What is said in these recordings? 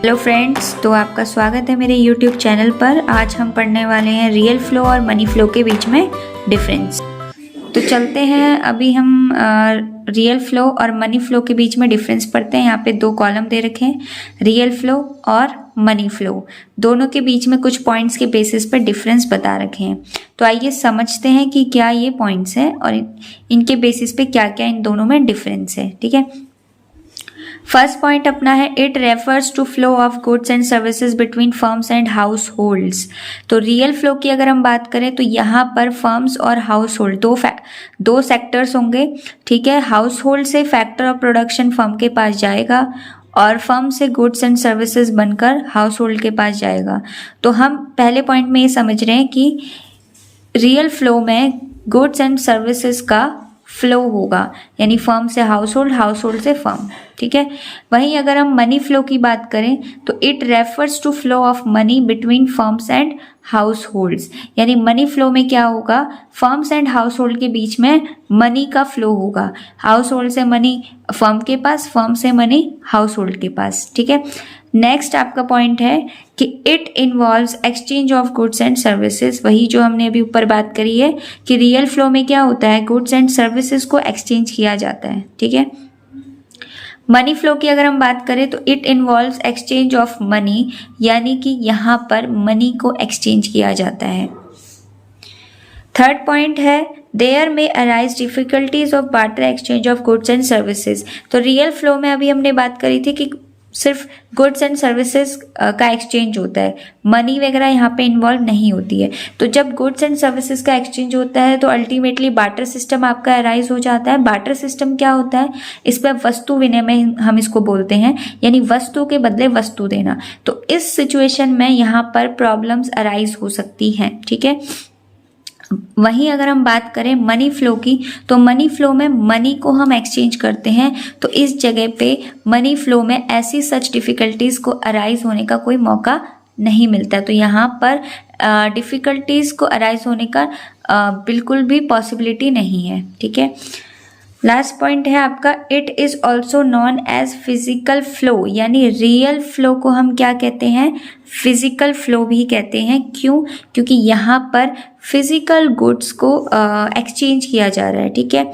Hello friends, तो आपका स्वागत है मेरे यूट्यूब चैनल पर। आज हम पढ़ने वाले हैं रियल फ्लो और मनी फ्लो के बीच में डिफरेंस। तो चलते हैं, अभी हम रियल फ्लो और मनी फ्लो के बीच में डिफरेंस पढ़ते हैं। यहाँ पे दो कॉलम दे रखे हैं, रियल फ्लो और मनी फ्लो। दोनों के बीच में कुछ पॉइंट्स के बेसिस पर डिफरेंस बता रखे हैं। तो आइए समझते हैं कि क्या ये पॉइंट्स हैं और इनके बेसिस पे क्या क्या इन दोनों में डिफरेंस है। ठीक है, फर्स्ट पॉइंट अपना है, it refers to flow of goods and services between firms and households. तो रियल फ्लो की अगर हम बात करें तो यहाँ पर फर्म्स और हाउस होल्ड दो सेक्टर्स होंगे। ठीक है, हाउस होल्ड से फैक्टर ऑफ प्रोडक्शन फर्म के पास जाएगा और फर्म से गुड्स एंड सर्विसेज बनकर हाउस होल्ड के पास जाएगा। तो हम पहले पॉइंट में ये समझ रहे हैं कि रियल फ्लो में गुड्स एंड सर्विसेज का फ्लो होगा, यानी फर्म से हाउस होल्ड से फर्म। ठीक है, वहीं अगर हम मनी फ्लो की बात करें तो it refers to flow of money between firms and households. यानी मनी फ्लो में क्या होगा, फर्म्स एंड हाउस होल्ड के बीच में मनी का फ्लो होगा। हाउस होल्ड से मनी फर्म के पास, फर्म से मनी हाउस होल्ड के पास। ठीक है, नेक्स्ट आपका पॉइंट है कि it involves exchange of goods and services. वही जो हमने अभी ऊपर बात करी है कि रियल फ्लो में क्या होता है, गुड्स एंड सर्विसेज को एक्सचेंज किया जाता है। ठीक है, मनी फ्लो की अगर हम बात करें तो it involves exchange of money, यानी कि यहाँ पर मनी को एक्सचेंज किया जाता है। थर्ड पॉइंट है, देयर में arise difficulties of barter exchange of goods and services. तो रियल फ्लो में अभी हमने बात करी थी कि सिर्फ गुड्स एंड सर्विसेज का एक्सचेंज होता है, मनी वगैरह यहाँ पे इन्वॉल्व नहीं होती है। तो जब गुड्स एंड सर्विसेज का एक्सचेंज होता है तो अल्टीमेटली बार्टर सिस्टम आपका अराइज हो जाता है। बार्टर सिस्टम क्या होता है, इस पर वस्तु विनिमय हम इसको बोलते हैं, यानी वस्तु के बदले वस्तु देना। तो इस सिचुएशन में यहाँ पर प्रॉब्लम्स अराइज हो सकती हैं। ठीक है, वहीं अगर हम बात करें मनी फ्लो की तो मनी फ्लो में मनी को हम एक्सचेंज करते हैं। तो इस जगह पे मनी फ्लो में ऐसी सच डिफिकल्टीज को अराइज होने का कोई मौका नहीं मिलता। तो यहाँ पर डिफिकल्टीज को अराइज होने का बिल्कुल भी पॉसिबिलिटी नहीं है। ठीक है, लास्ट पॉइंट है आपका, it is also known as physical flow. यानी रियल फ्लो को हम क्या कहते हैं, फिजिकल फ्लो भी कहते हैं। क्यों, क्योंकि यहाँ पर फिजिकल गुड्स को एक्सचेंज किया जा रहा है। ठीक है,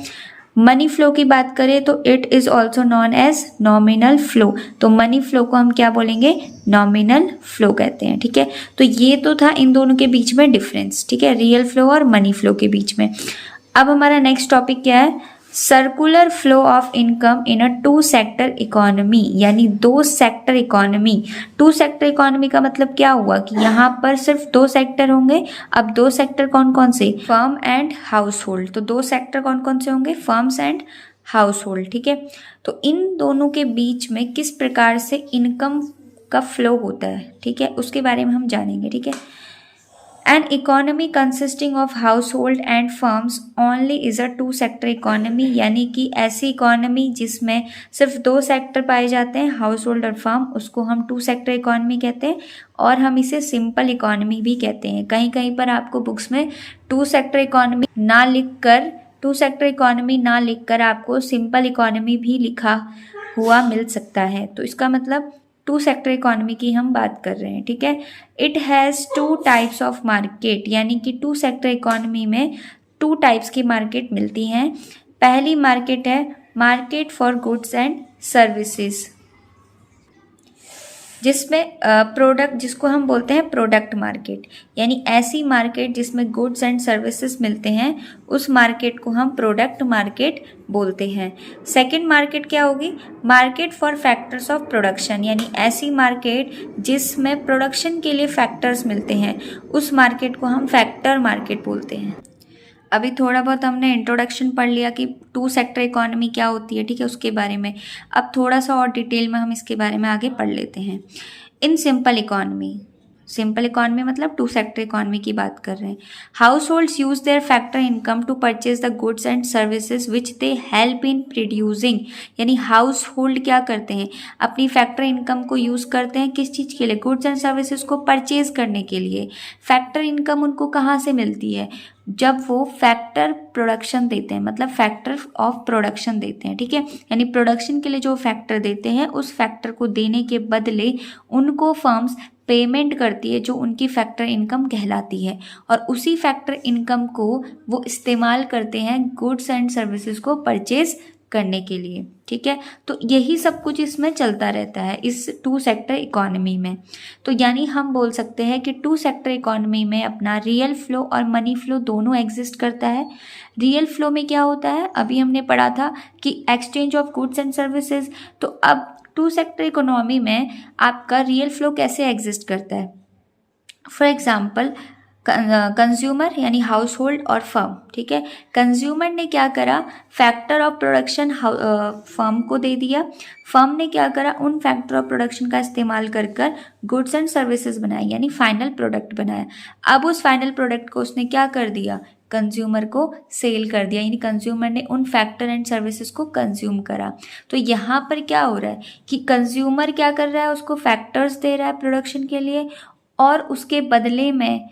मनी फ्लो की बात करें तो it is also known as nominal flow. तो मनी फ्लो को हम क्या बोलेंगे, नॉमिनल फ्लो कहते हैं। ठीक है, तो ये तो था इन दोनों के बीच में डिफरेंस। ठीक है, रियल फ्लो और मनी फ्लो के बीच में। अब हमारा नेक्स्ट टॉपिक क्या है, circular flow of income in a two sector economy. यानी दो sector economy. Two sector economy का मतलब क्या हुआ कि यहाँ पर सिर्फ दो सेक्टर होंगे। अब दो सेक्टर कौन कौन से, फर्म एंड हाउस होल्ड। तो दो सेक्टर कौन कौन से होंगे, फर्म्स एंड हाउस होल्ड। ठीक है, तो इन दोनों के बीच में किस प्रकार से इनकम का फ्लो होता है, ठीक है, उसके बारे में हम जानेंगे। ठीक है, An economy consisting of household and firms only is a two sector economy। यानी कि ऐसी इकोनॉमी जिसमें सिर्फ दो सेक्टर पाए जाते हैं, हाउस होल्ड और फर्म, उसको हम टू सेक्टर इकोनॉमी कहते हैं। और हम इसे सिंपल इकोनॉमी भी कहते हैं। कहीं कहीं पर आपको बुक्स में टू सेक्टर इकोनॉमी ना लिखकर आपको सिंपल इकोनॉमी भी लिखा हुआ मिल सकता है। तो इसका मतलब टू सेक्टर इकोनॉमी की हम बात कर रहे हैं। ठीक है, it has two types of market. यानी कि टू सेक्टर इकोनॉमी में टू टाइप्स की मार्केट मिलती हैं। पहली मार्केट है market for goods and services, जिसमें प्रोडक्ट, जिसको हम बोलते हैं प्रोडक्ट मार्केट। यानी ऐसी मार्केट जिसमें गुड्स एंड सर्विसेज मिलते हैं, उस मार्केट को हम प्रोडक्ट मार्केट बोलते हैं। सेकंड मार्केट क्या होगी, market for factors of production. यानी ऐसी मार्केट जिसमें प्रोडक्शन के लिए फैक्टर्स मिलते हैं, उस मार्केट को हम फैक्टर मार्केट बोलते हैं। अभी थोड़ा बहुत हमने इंट्रोडक्शन पढ़ लिया कि टू सेक्टर इकोनॉमी क्या होती है। ठीक है, उसके बारे में अब थोड़ा सा और डिटेल में हम इसके बारे में आगे पढ़ लेते हैं। In simple economy, simple economy मतलब टू सेक्टर इकोनॉमी की बात कर रहे हैं। Households use their factor income to purchase the goods and services which they help in producing, यानी हाउस होल्ड क्या करते हैं, अपनी फैक्टर इनकम को यूज करते हैं किस चीज के लिए, गुड्स एंड सर्विसेज को परचेज करने के लिए। फैक्टर इनकम उनको कहाँ से मिलती है, जब वो फैक्टर प्रोडक्शन देते हैं, मतलब फैक्टर ऑफ प्रोडक्शन देते हैं, ठीक है, यानी प्रोडक्शन के लिए जो फैक्टर देते हैं उस फैक्टर को देने के बदले उनको फर्म्स पेमेंट करती है जो उनकी फैक्टर इनकम कहलाती है, और उसी फैक्टर इनकम को वो इस्तेमाल करते हैं गुड्स एंड सर्विसेज को परचेज करने के लिए, ठीक है। तो यही सब कुछ इसमें चलता रहता है इस टू सेक्टर इकोनॉमी में। तो यानी हम बोल सकते हैं कि टू सेक्टर इकोनॉमी में अपना रियल फ्लो और मनी फ्लो दोनों एग्जिस्ट करता है। रियल फ्लो में क्या होता है, अभी हमने पढ़ा था कि exchange of goods and services. तो अब टू सेक्टर इकोनॉमी में आपका रियल फ्लो कैसे एग्जिस्ट करता है। फॉर एग्जाम्पल कंज्यूमर यानी हाउस होल्ड और फर्म, ठीक है। कंज्यूमर ने क्या करा, फैक्टर ऑफ प्रोडक्शन फर्म को दे दिया, फर्म ने क्या करा, उन फैक्टर ऑफ प्रोडक्शन का इस्तेमाल कर कर गुड्स एंड सर्विसेज बनाई, यानी फाइनल प्रोडक्ट बनाया। अब उस फाइनल प्रोडक्ट को उसने क्या कर दिया, कंज्यूमर को सेल कर दिया, यानी कंज्यूमर ने उन फैक्टर एंड सर्विसेज को कंज्यूम करा। तो यहाँ पर क्या हो रहा है कि कंज्यूमर क्या कर रहा है, उसको फैक्टर्स दे रहा है प्रोडक्शन के लिए, और उसके बदले में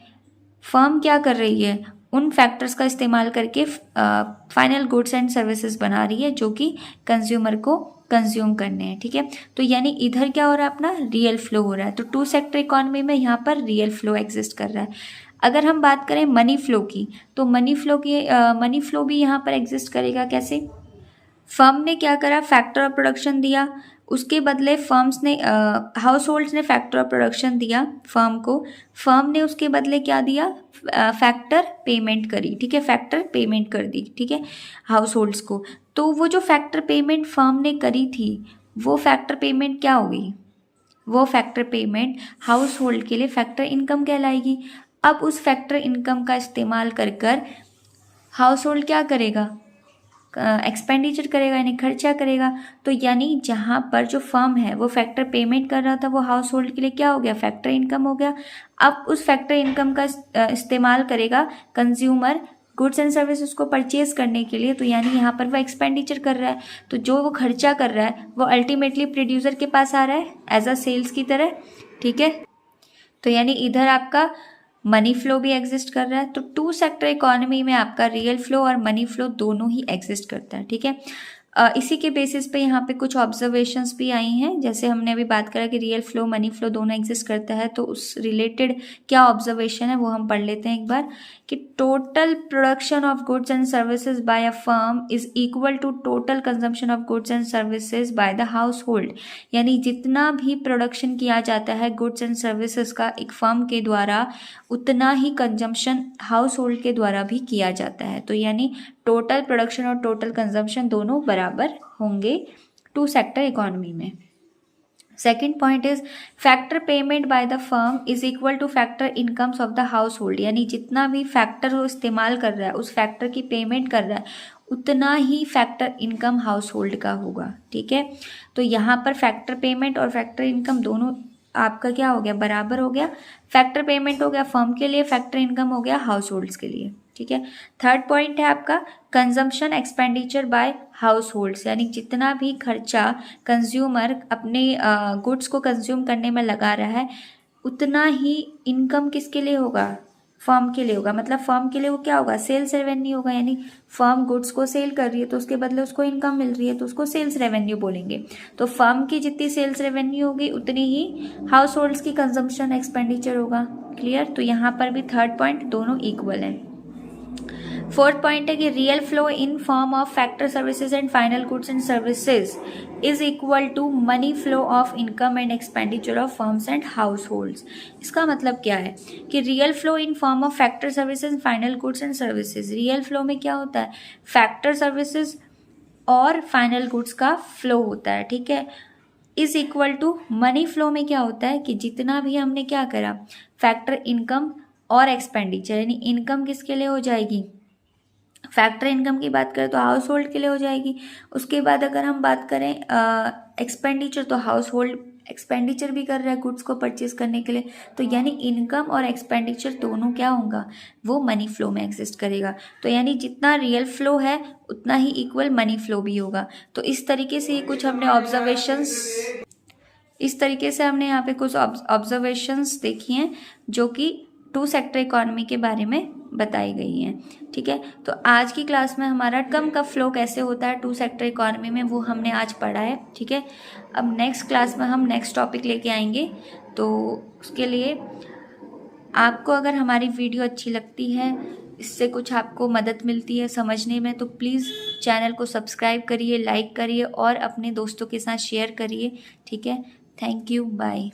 फर्म क्या कर रही है, उन फैक्टर्स का इस्तेमाल करके फाइनल गुड्स एंड सर्विसेज बना रही है जो कि कंज्यूमर को कंज्यूम करने हैं, ठीक है। तो यानी इधर क्या हो रहा है, अपना रियल फ्लो हो रहा है। तो टू सेक्टर इकोनॉमी में यहाँ पर रियल फ्लो एग्जिस्ट कर रहा है। अगर हम बात करें मनी फ्लो की, तो मनी फ्लो भी यहाँ पर एग्जिस्ट करेगा। कैसे, फर्म ने क्या करा, फैक्टर ऑफ प्रोडक्शन दिया, उसके बदले फर्म्स ने हाउस होल्ड्स ने फैक्टर ऑफ प्रोडक्शन दिया फर्म को, फर्म ने उसके बदले क्या दिया, फैक्टर पेमेंट करी, ठीक है, फैक्टर पेमेंट कर दी, ठीक है, हाउस होल्ड्स को। तो वो जो फैक्टर पेमेंट फर्म ने करी थी, वो फैक्टर पेमेंट क्या होगी, वो फैक्टर पेमेंट हाउस होल्ड के लिए फैक्टर इनकम कहलाएगी। अब उस फैक्टर इनकम का इस्तेमाल कर कर हाउस होल्ड क्या करेगा, एक्सपेंडिचर करेगा, यानी खर्चा करेगा। तो यानी जहाँ पर जो फर्म है वो फैक्टर पेमेंट कर रहा था, वो हाउस होल्ड के लिए क्या हो गया, फैक्टर इनकम हो गया। अब उस फैक्टर इनकम का इस्तेमाल करेगा कंज्यूमर गुड्स एंड सर्विसेज को परचेज करने के लिए। तो यानी यहाँ पर वो एक्सपेंडिचर कर रहा है, तो जो वो खर्चा कर रहा है वो अल्टीमेटली प्रोड्यूसर के पास आ रहा है एज अ सेल्स की तरह, ठीक है। तो यानी इधर आपका मनी फ्लो भी एग्जिस्ट कर रहा है। तो टू सेक्टर इकोनॉमी में आपका रियल फ्लो और मनी फ्लो दोनों ही एग्जिस्ट करता है, ठीक है। इसी के बेसिस पे यहाँ पे कुछ ऑब्जर्वेशंस भी आई हैं, जैसे हमने अभी बात करा कि रियल फ्लो मनी फ्लो दोनों एग्जिस्ट करता है, तो उस रिलेटेड क्या ऑब्जर्वेशन है वो हम पढ़ लेते हैं एक बार, कि total production of goods and services by a firm is equal to total consumption of goods and services by the household, यानी जितना भी प्रोडक्शन किया जाता है गुड्स एंड सर्विसेज का एक फर्म के द्वारा, उतना ही कंजम्पशन हाउस होल्ड के द्वारा भी किया जाता है। तो यानी टोटल प्रोडक्शन और टोटल कंजम्पशन दोनों बराबर होंगे टू सेक्टर इकोनॉमी में। Second point is factor payment by the firm is equal two factor incomes of the household, यानी जितना भी फैक्टर वो इस्तेमाल कर रहा है, उस फैक्टर की पेमेंट कर रहा है, उतना ही फैक्टर इनकम हाउस होल्ड का होगा, ठीक है। तो यहाँ पर फैक्टर पेमेंट और फैक्टर इनकम दोनों आपका क्या हो गया, बराबर हो गया। फैक्टर पेमेंट हो गया फर्म के लिए, फैक्टर इनकम हो गया हाउस होल्ड्स के लिए, ठीक है। थर्ड पॉइंट है आपका consumption expenditure bye house holds, यानी जितना भी खर्चा कंज्यूमर अपने गुड्स को कंज्यूम करने में लगा रहा है, उतना ही इनकम किसके लिए होगा, फर्म के लिए होगा। मतलब फर्म के लिए वो क्या होगा, सेल्स रेवेन्यू होगा, यानी फर्म गुड्स को सेल कर रही है तो उसके बदले उसको इनकम मिल रही है, तो उसको सेल्स रेवेन्यू बोलेंगे। तो फर्म की जितनी सेल्स रेवेन्यू होगी उतनी ही हाउस होल्ड्स की कंजम्पशन एक्सपेंडिचर होगा। क्लियर। तो यहाँ पर भी थर्ड पॉइंट दोनों इक्वल हैं। फोर्थ पॉइंट है कि real flow in form of factor services and final goods and services is equal to money flow of income and expenditure of firms and households. इसका मतलब क्या है कि real flow in form of factor services and final goods and services, real flow में क्या होता है, factor services और फाइनल गुड्स का फ्लो होता है, ठीक है, is equal to money flow में क्या होता है कि जितना भी हमने क्या करा, फैक्टर इनकम और एक्सपेंडिचर, यानी इनकम किसके लिए हो जाएगी, फैक्टर इनकम की बात करें तो हाउस होल्ड के लिए हो जाएगी। उसके बाद अगर हम बात करें एक्सपेंडिचर, तो हाउस होल्ड एक्सपेंडिचर भी कर रहा है गुड्स को परचेज करने के लिए, तो यानी इनकम और एक्सपेंडिचर दोनों क्या होगा, वो मनी फ्लो में एग्जिस्ट करेगा। तो यानी जितना रियल फ्लो है उतना ही इक्वल मनी फ्लो भी होगा। तो इस तरीके से कुछ हमने यहाँ पे कुछ ऑब्जर्वेशंस देखी हैं जो कि टू सेक्टर इकोनॉमी के बारे में बताई गई हैं। ठीक है, तो आज की क्लास में हमारा इनकम का फ्लो कैसे होता है टू सेक्टर इकोनॉमी में, वो हमने आज पढ़ा है। ठीक है, अब नेक्स्ट क्लास में हम नेक्स्ट टॉपिक लेके आएंगे। तो उसके लिए आपको अगर हमारी वीडियो अच्छी लगती है, इससे कुछ आपको मदद मिलती है समझने में, तो प्लीज़ चैनल को सब्सक्राइब करिए, लाइक करिए और अपने दोस्तों के साथ शेयर करिए। ठीक है, थैंक यू, बाय।